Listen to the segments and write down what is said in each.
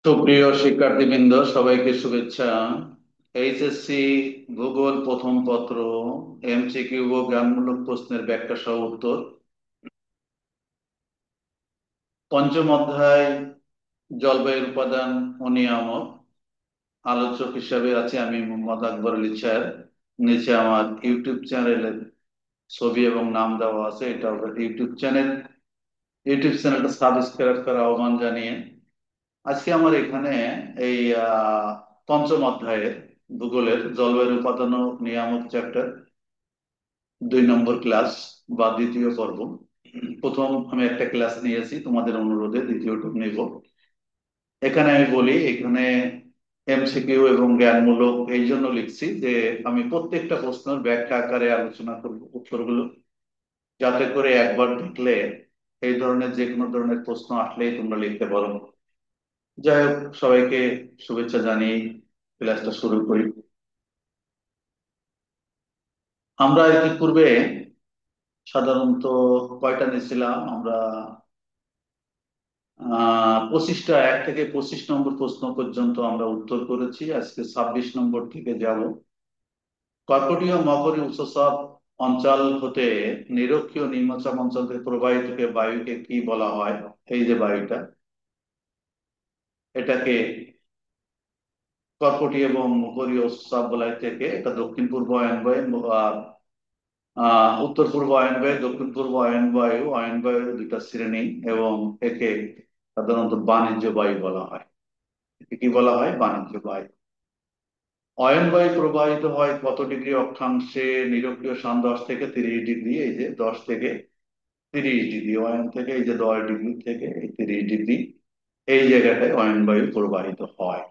সুপ্রিয় শিক্ষার্থীবৃন্দ, সবাইকে শুভেচ্ছা। এইচএসসি ভূগোল প্রথম পত্র এমসিকিউ ও জ্ঞানমূলক প্রশ্নের ব্যাখ্যা সহ উত্তর, পঞ্চম অধ্যায় জলবায়ুর উপাদান ও নিয়ামক। আলোচক হিসাবে আছি আমি, মোহাম্মদ আকবর আলী স্যার। নিচে আমার ইউটিউব চ্যানেলের ছবি এবং নাম দেওয়া আছে। এটা ইউটিউব চ্যানেলটা সাবস্ক্রাইব করার আহ্বান জানিয়ে আজকে আমার এখানে এই পঞ্চম অধ্যায়ের ভূগোলের জলবায়ুর উপাদান ও নিয়ামক চ্যাপ্টার 2 নম্বর ক্লাস বা দ্বিতীয় পর্ব। প্রথম আমি একটা ক্লাস নিয়েছি, তোমাদের অনুরোধে দ্বিতীয়টা নেব। এখানে আমি বলি, এখানে এমসিকিউ এবং জ্ঞানমূলক এই জন্য লিখছি যে আমি প্রত্যেকটা প্রশ্নের ব্যাখ্যা আকারে আলোচনা করব উত্তরগুলো, যাতে করে একবার দেখলে এই ধরনের যে কোনো ধরনের প্রশ্ন আসলেই তোমরা লিখতে পারো। যাই হোক, সবাইকে শুভেচ্ছা জানিয়ে ক্লাসটা শুরু করি। আমরা ইতিপূর্বে সাধারণত কয়টা নিয়েছিলাম আমরা? 25টা, 1 থেকে 25 নম্বর প্রশ্ন পর্যন্ত আমরা উত্তর করেছি। আজকে 26 নম্বর থেকে যাব। কর্কটীয় মকরী উচ্চচাপ অঞ্চল হতে নিরক্ষীয় নিম্নচাপ অঞ্চল থেকে প্রবাহিত বায়ুকে কি বলা হয়? এই যে বায়ুটা, এটাকে কর্কটীয় এবং মকরীয় উচ্চচাপ বলয় থেকে, এটা দক্ষিণ পূর্ব অয়ন বায়ু, উত্তর পূর্ব অয়ন বায়ু, দক্ষিণ পূর্ব অয়ন বায়ু। অয়ন বায়ুর দুইটা শ্রেণী এবং একে সাধারণত বাণিজ্য বায়ু বলা হয়। একে কি বলা হয়? বাণিজ্য বায়ু। অয়ন বায়ু প্রবাহিত হয় কত ডিগ্রি অক্ষাংশে? নিরক্ষীয় স্থান 10 থেকে 30 ডিগ্রি। এই যে 10 থেকে 30 ডিগ্রি, অয়ন থেকে এই যে 10 ডিগ্রি থেকে এই 30 ডিগ্রি, এই জায়গাটায় অয়ন বায়ু প্রবাহিত হয়।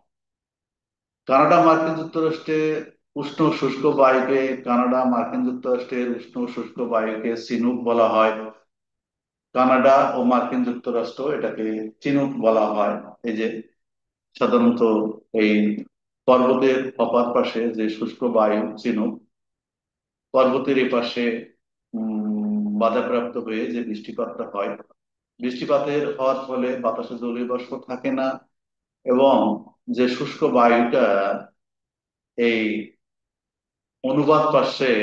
কানাডা মার্কিন যুক্তরাষ্ট্রে উষ্ণ শুষ্ক বায়ুকে কানাডা মার্কিন যুক্তরাষ্ট্রের উষ্ণ শুষ্ক বায়ুকে চিনুক বলা হয়। কানাডা ও মার্কিন যুক্তরাষ্ট্র এটাকে চিনুক বলা হয়। এই যে সাধারণত এই পর্বতের অপর পাশে যে শুষ্ক বায়ু চিনুক, পর্বতের এপাশে বাধাপ্রাপ্ত হয়ে যে বৃষ্টিপাতটা হয়, বৃষ্টিপাতের হওয়ার ফলে বাতাসে জলীয় বাষ্প থাকে না, এবং যে শুষ্ক বায়ুটা এই অনুবাদ পার্শ্বে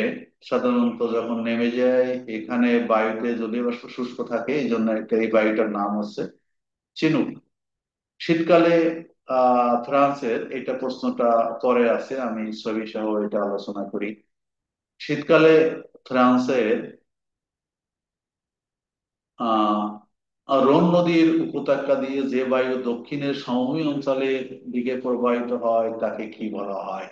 সাধারণত যখন নেমে যায়, এখানে বায়ুতে জলীয় বাষ্প শুষ্ক থাকে, এই জন্য এই বায়ুটার নাম হচ্ছে চিনুক। শীতকালে ফ্রান্সের, এটা প্রশ্নটা পরে আছে, আমি ছবি সহ এটা আলোচনা করি। শীতকালে ফ্রান্সের আহ রোন নদীর উপত্যকা দিয়ে যে বায়ু দক্ষিণের সমভূমি অঞ্চলের দিকে প্রবাহিত হয় তাকে কি বলা হয়?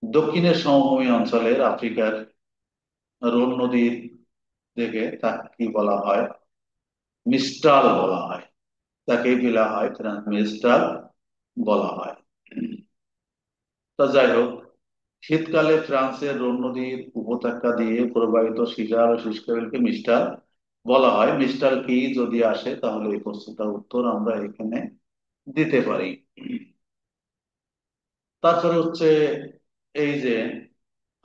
দক্ষিণের সমভূমি অঞ্চলের আফ্রিকার রোন নদীর দিকে তাকে কি বলা হয়? মিস্টাল বলা হয়। তাকে বলা হয় মিস্টাল বলা হয়। তা যাই হোক, শীতকালে ফ্রান্সের রোন নদীর উপত্যকা দিয়ে প্রবাহিত সিজার ও শুষ্কালকে মিস্টাল বলা হয়। মিস্টাল কি যদি আসে, তাহলে এই প্রশ্নটার উত্তর আমরা এখানে দিতে পারি। তারপরে হচ্ছে এই যে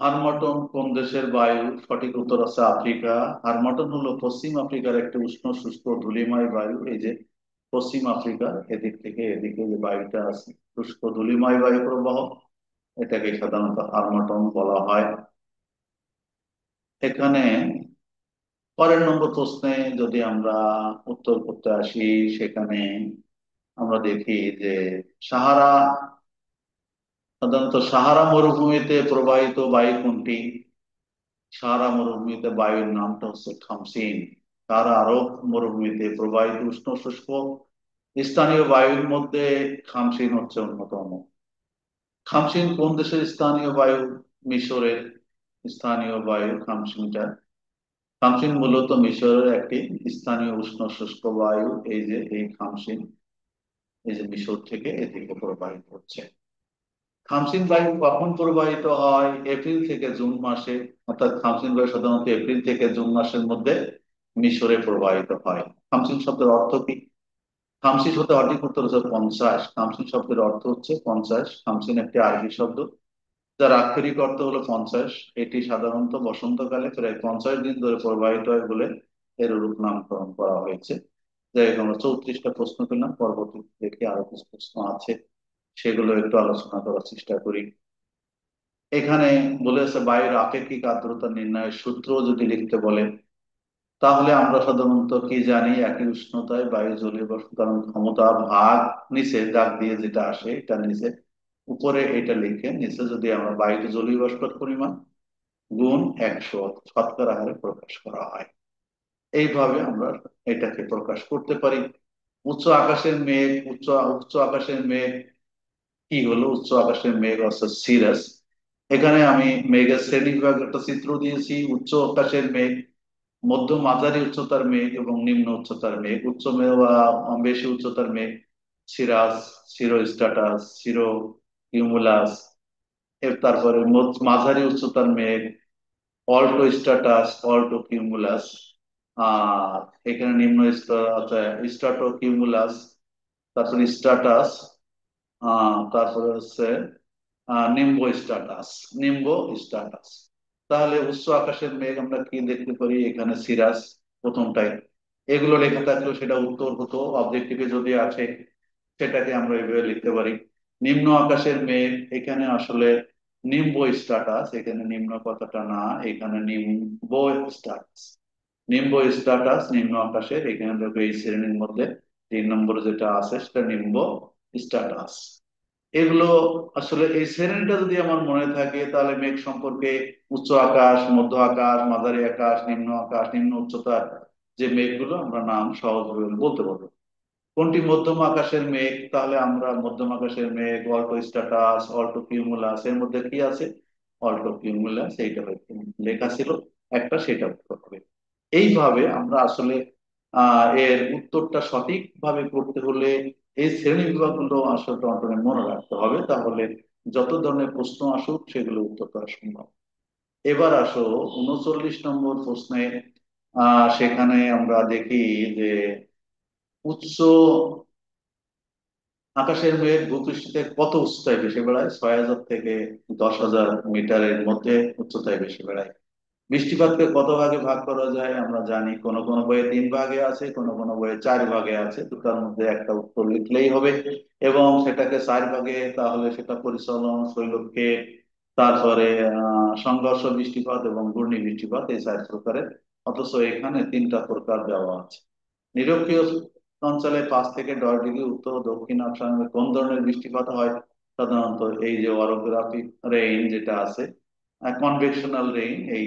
হারমাটন কোন দেশের বায়ু? সঠিক উত্তর আছে আফ্রিকা। হারমাটন হলো পশ্চিম আফ্রিকার একটি উষ্ণ শুষ্ক ধূলিময় বায়ু। এই যে পশ্চিম আফ্রিকার এদিক থেকে এদিকে যে বায়ুটা আছে, শুষ্ক ধূলিময় বায়ু প্রবাহ, এটাকে সাধারণত হারমাটন বলা হয়। এখানে পরের নম্বর প্রশ্নে যদি আমরা উত্তর করতে আসি, সেখানে আমরা দেখি যে সাহারা, সাধারণত সাহারা মরুভূমিতে প্রবাহিত বায়ু কোনটি? সাহারা মরুভূমিতে বায়ুর নামটা হচ্ছে খামসিন। সাহারা আরব মরুভূমিতে প্রবাহিত উষ্ণ শুষ্ক স্থানীয় বায়ুর মধ্যে খামসিন হচ্ছে অন্যতম। খামসিন কোন দেশের স্থানীয় বায়ু? মিশরের স্থানীয় বায়ু খামসিনটা। খামসিন মূলত মিশরের একটি স্থানীয় উষ্ণ শুষ্ক বায়ু। এই যে এই খামসিন, এই যে মিশর থেকে এদিকে প্রবাহিত হচ্ছে। খামসিন বায়ু কখন প্রবাহিত হয়? এপ্রিল থেকে জুন মাসে। অর্থাৎ খামসিন বায়ু সাধারণত এপ্রিল থেকে জুন মাসের মধ্যে মিশরে প্রবাহিত হয়। খামসিন শব্দের অর্থ কি? খামসিন শব্দের সঠিক উত্তর হচ্ছে 50। খামসিন শব্দের অর্থ হচ্ছে 50। খামসিন একটি আরবি শব্দ যার আক্ষরিক অর্থ হলো 50। এটি সাধারণত বসন্তকালে প্রায় 50 দিন ধরে প্রবাহিত হয় বলে এর রূপ নামকরণ করা হয়েছে। যাই হোক, আমরা 34টা প্রশ্ন পেলাম। পরবর্তীতে দেখি আরো কিছু প্রশ্ন আছে, সেগুলো একটু আলোচনা করার চেষ্টা করি। এখানে বলেছে বায়ুর আপেক্ষিক আর্দ্রতা নির্ণয়ের সূত্র যদি লিখতে বলে, তাহলে আমরা সাধারণত কি জানি, একই উষ্ণতায় বায়ু জলীয় বাষ্প ধারণ ক্ষমতা ভাগ, নিচে দাগ দিয়ে যেটা আসে এটা নিচে, উপরে এটা লিখে নিচে যদি আমরা বায়ুতে জলীয় বাষ্পের পরিমাণ গুণ 100 শতকরা হারে প্রকাশ করা হয়। এইভাবে আমরা এটাকে প্রকাশ করতে পারি। উচ্চ আকাশের মেঘ, উচ্চ উচ্চ আকাশের মেঘ কি হলো, উচ্চ আকাশের মেঘ অর্থাৎ সিরাস। এখানে আমি মেঘের শ্রেণী বিভাগ একটা চিত্র দিয়েছি। উচ্চ আকাশের মেঘ, মধ্য মাঝারি উচ্চতার মেঘ এবং নিম্ন উচ্চতার মেঘ। উচ্চ মেঘ বা বেশি উচ্চতার মেঘ সিরাস, সিরো স্ট্যাটাস, সিরো কিউমুলাস। এর তারপরে মাঝারি উচ্চতার মেঘ অল্টো স্ট্যাটাস, অল্টো কিউমুলাস। আর এখানে নিম্ন স্তর আছে স্ট্রাটো কিউমুলাস, তারপরে স্ট্যাটাস, তারপরে হচ্ছে নিম্ব স্ট্যাটাস, নিম্ব স্ট্যাটাস। তাহলে উচ্চ আকাশের মেঘ আমরা কি দেখতে পারি, এখানে সিরাস প্রথমটাই। এগুলো লেখা থাকলেও সেটা উত্তর হতো অবজেক্টিভে যদি আসে, সেটাকে আমরা এভাবে লিখতে পারি। নিম্ন আকাশের মেঘ, এখানে আসলে নিম্ব স্ট্যাটাস, এখানে নিম্ন কথাটা না, এখানে নিম্ব স্ট্যাটাস। নিম্ব স্ট্যাটাস নিম্ন আকাশের, এখানে দেখো এই শ্রেণীর মধ্যে 3 নম্বরে যেটা আছে সেটা নিম্ব স্ট্যাটাস। এগুলো আসলে এই শ্রেণীটা যদি আমার মনে থাকে, তাহলে মেঘ সম্পর্কে উচ্চ আকাশ, মধ্য আকাশ, মাঝারি আকাশ, নিম্ন আকাশ, নিম্ন উচ্চতার যে মেঘগুলো আমরা নাম সহজভাবে বলতে পারবো। কোনটি মধ্যম আকাশের মেঘ, তাহলে আমরা মধ্যম আকাশের মেঘ অল্টো স্ট্যাটাস, অল্টো কিউমুলাস, এর মধ্যে কি আছে, অল্টো কিউমুলাস, এইটা হয়তো লেখা ছিল একটা, সেটা উত্তর হবে। এইভাবে আমরা আসলে এর উত্তরটা সঠিকভাবে করতে হলে এই শ্রেণী বিভাগগুলো আসলে অন্তরে মনে রাখতে হবে, তাহলে যত ধরনের প্রশ্ন আসুক সেগুলো উত্তর করা সম্ভব। এবার আসো 39 নম্বর প্রশ্নে। সেখানে আমরা দেখি যে উচ্চ আকাশের মেঘ ভূপৃষ্ঠতে কত উচ্চতায় ভেসে বেড়ায়, 6,000 থেকে 10,000 মিটারের মধ্যে উচ্চতায় ভেসে বেড়ায়। বৃষ্টিপাতকে কত ভাগে ভাগ করা যায় আমরা জানি, কোন কোন বইয়ে 3 ভাগে আছে, কোন কোন বইয়ে 4 ভাগে আছে। দুটার মধ্যে একটা উত্তর লিখলেই হবে। এবং সেটাকে 4 ভাগে, তাহলে সেটা পরিচলন, শৈলক্ষেপ, তারপরে সংঘর্ষ বৃষ্টিপাত এবং ঘূর্ণি বৃষ্টিপাত, এই 4 প্রকারের। অথচ এখানে 3টা প্রকার দেওয়া আছে। নিরক্ষীয় অঞ্চলে 5 থেকে 10 ডিগ্রি উত্তর ও দক্ষিণ অক্ষাংশে কোন ধরনের বৃষ্টিপাত হয়, সাধারণত এই যে অরোগ্রাফিক রেইন যেটা আছে, কনভেকশনাল রেইন, এই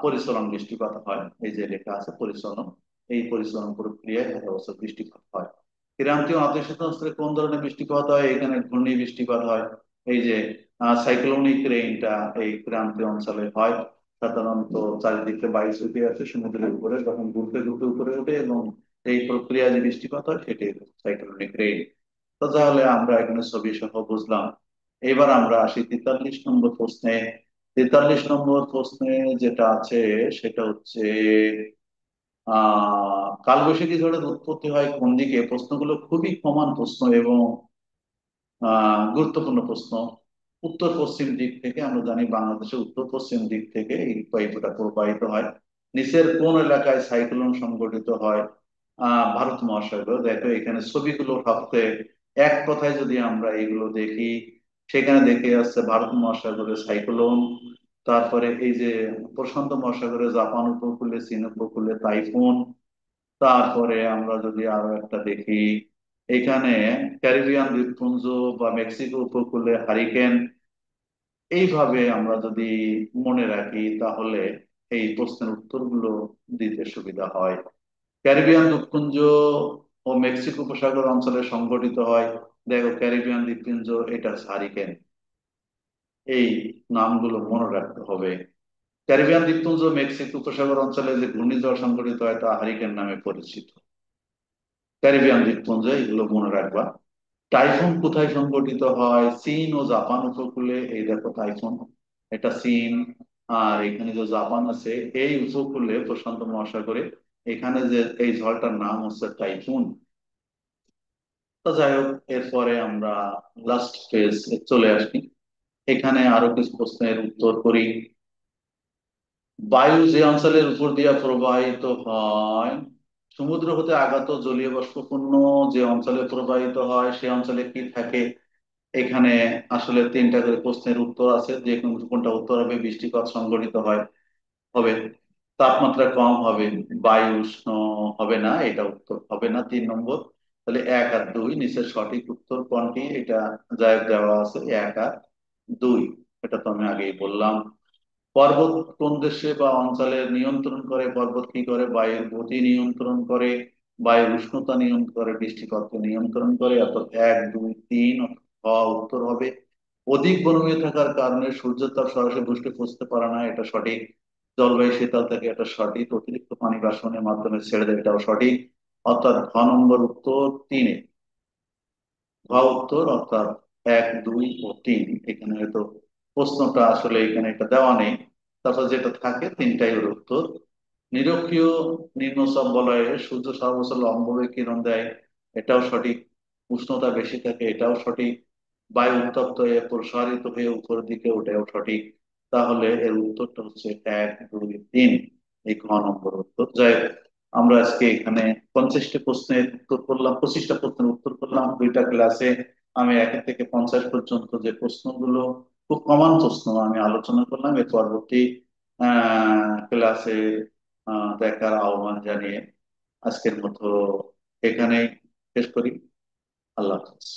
পরিচলন বৃষ্টিপাত হয়। এই যে লেখা আছে পরিচলন, এই পরিচলন প্রক্রিয়ায় সারা বছর বৃষ্টিপাত হয়। ক্রান্তীয় নাতিশীতোষ্ণে কোন ধরনের বৃষ্টিপাত হয়, এখানে ঘূর্ণি বৃষ্টিপাত হয়। এই যে সাইক্লোনিক রেইনটা এই ক্রান্তীয় অঞ্চলে হয়। সাধারণত চারিদিকে বায়ু ছুটে আছে সমুদ্রের উপরে, যখন ঘুরতে ঘুরতে উপরে ওঠে এবং এই প্রক্রিয়ায় যে বৃষ্টিপাত হয় সেটাই সাইক্লোনিক রেইন। তো তাহলে আমরা এখানে ছবি সহ বুঝলাম। এবার আমরা আসি 43 নম্বর প্রশ্নে। 43 নম্বর প্রশ্নে যেটা আছে সেটা হচ্ছে কালবৈশাখী ঝড়ের উৎপত্তি হয় কোন দিকে। প্রশ্নগুলো খুবই কমন প্রশ্ন এবং গুরুত্বপূর্ণ প্রশ্ন। উত্তর পশ্চিম দিক থেকে, আমরা জানি বাংলাদেশের উত্তর পশ্চিম দিক থেকে এই বায়ুটা প্রবাহিত হয়। নিচের কোন এলাকায় সাইক্লোন সংঘটিত হয়, ভারত মহাসাগর। দেখো এখানে ছবিগুলো ভাবতে, এক কথায় যদি আমরা এগুলো দেখি, সেখানে দেখে যাচ্ছে ভারত মহাসাগরে সাইক্লোন, তারপরে এই যে প্রশান্ত মহাসাগরে জাপান উপকূলে, চীন উপকূলে টাইফুন, তারপরে আমরা যদি আরো একটা দেখি, এখানে ক্যারিবিয়ান দ্বীপপুঞ্জ বা মেক্সিকো উপকূলে হারিকেন। এইভাবে আমরা যদি মনে রাখি, তাহলে এই প্রশ্নের উত্তরগুলো দিতে সুবিধা হয়। ক্যারিবিয়ান দ্বীপপুঞ্জ ও মেক্সিকো উপসাগর অঞ্চলে সংঘটিত হয়। দেখো ক্যারিবিয়ান দ্বীপপুঞ্জ, এটা হারিকেন। এই নামগুলো মনে রাখতে হবে। ক্যারিবিয়ান দ্বীপপুঞ্জ ও মেক্সিকো উপসাগর অঞ্চলে যে ঘূর্ণিঝড় সংঘটিত হয় তা হারিকেন নামে পরিচিত। ক্যারিবিয়ান দ্বীপপুঞ্জে, এগুলো মনে রাখবা। টাইফুন কোথায় সংঘটিত হয়, চীন ও জাপান উপকূলে। এই দেখো টাইফুন, এটা চীন। আর এখানে যে জাপান আছে এই উপকূলে প্রশান্ত মহাসাগরে, এখানে যে এই ঝড়টার নাম হচ্ছে টাইফুন। তো যাই হোক, এরপরে আমরা লাস্ট ফেজ চলে আসি। এখানে আরো কিছু প্রশ্নের উত্তর করি। বায়ু যে অঞ্চলের উপর দিয়া প্রবাহিত হয় সমুদ্র হতে আগত জলীয় বাষ্পপূর্ণ যে অঞ্চলে প্রবাহিত হয় সে অঞ্চলে কি থাকে। এখানে আসলে তিনটা করে প্রশ্নের উত্তর আছে, যে কোনটা উত্তর হবে। বৃষ্টিপাত সংঘটিত হয় হবে, তাপমাত্রা কম হবে, বায়ু উষ্ণ হবে না, এটা উত্তর হবে না 3 নম্বর। তাহলে 1 আর 2 নিচের সঠিক উত্তর কোনটি, এটা জায়গ দেওয়া আছে 1 আর 2। এটা তো আমি আগেই বললাম। পর্বত কোন দেশে বা অঞ্চলে নিয়ন্ত্রণ করে? পর্বত কি করে? বায়ুর গতি নিয়ন্ত্রণ করে, বায়ুর উষ্ণতা নিয়ন্ত্রণ করে, বৃষ্টিপাতকে নিয়ন্ত্রণ করে। অর্থাৎ 1 2 3 উত্তর হবে। অধিক বনভূমি থাকার কারণে সূর্যের তাপ সরাসরি ভূপৃষ্ঠে পৌঁছতে পারে না, এটা সঠিক। জলবায়ু শীতল থাকে, এটা সঠিক। অতিরিক্ত পানি বাষ্পনের মাধ্যমে ছেড়ে দেয়, এটাও সঠিক। অর্থাৎ নম্বর উত্তর 3। উত্তর অর্থাৎ 1 2 ও 3। এখানে হয়তো প্রশ্নটা আসলে এখানে এটা দেওয়া নেই, তারপর যেটা থাকে তিনটাই ওর উত্তর। নিরক্ষীয় নিম্নচাপ বলয়ে সূর্য সারা বছর লম্বভাবে কিরণ দেয়, এটাও সঠিক। উষ্ণতা বেশি থাকে, এটাও সঠিক। বায়ু উত্তপ্ত হয়ে প্রসারিত হয়ে উপরের দিকে, ওটাও সঠিক। তাহলে এর উত্তরটা হচ্ছে 1 2 3, এই নম্বর উত্তর। যাই হোক, আমরা আজকে এখানে 50টি প্রশ্নের উত্তর করলাম, 25টা প্রশ্নের উত্তর করলাম 2টা ক্লাসে। আমি 1 থেকে 50 পর্যন্ত যে প্রশ্নগুলো খুব কমন প্রশ্ন আমি আলোচনা করলাম। এর পরবর্তী ক্লাসে দেখার আহ্বান জানিয়ে আজকের মতো এখানেই শেষ করি। আল্লাহ হাফেজ।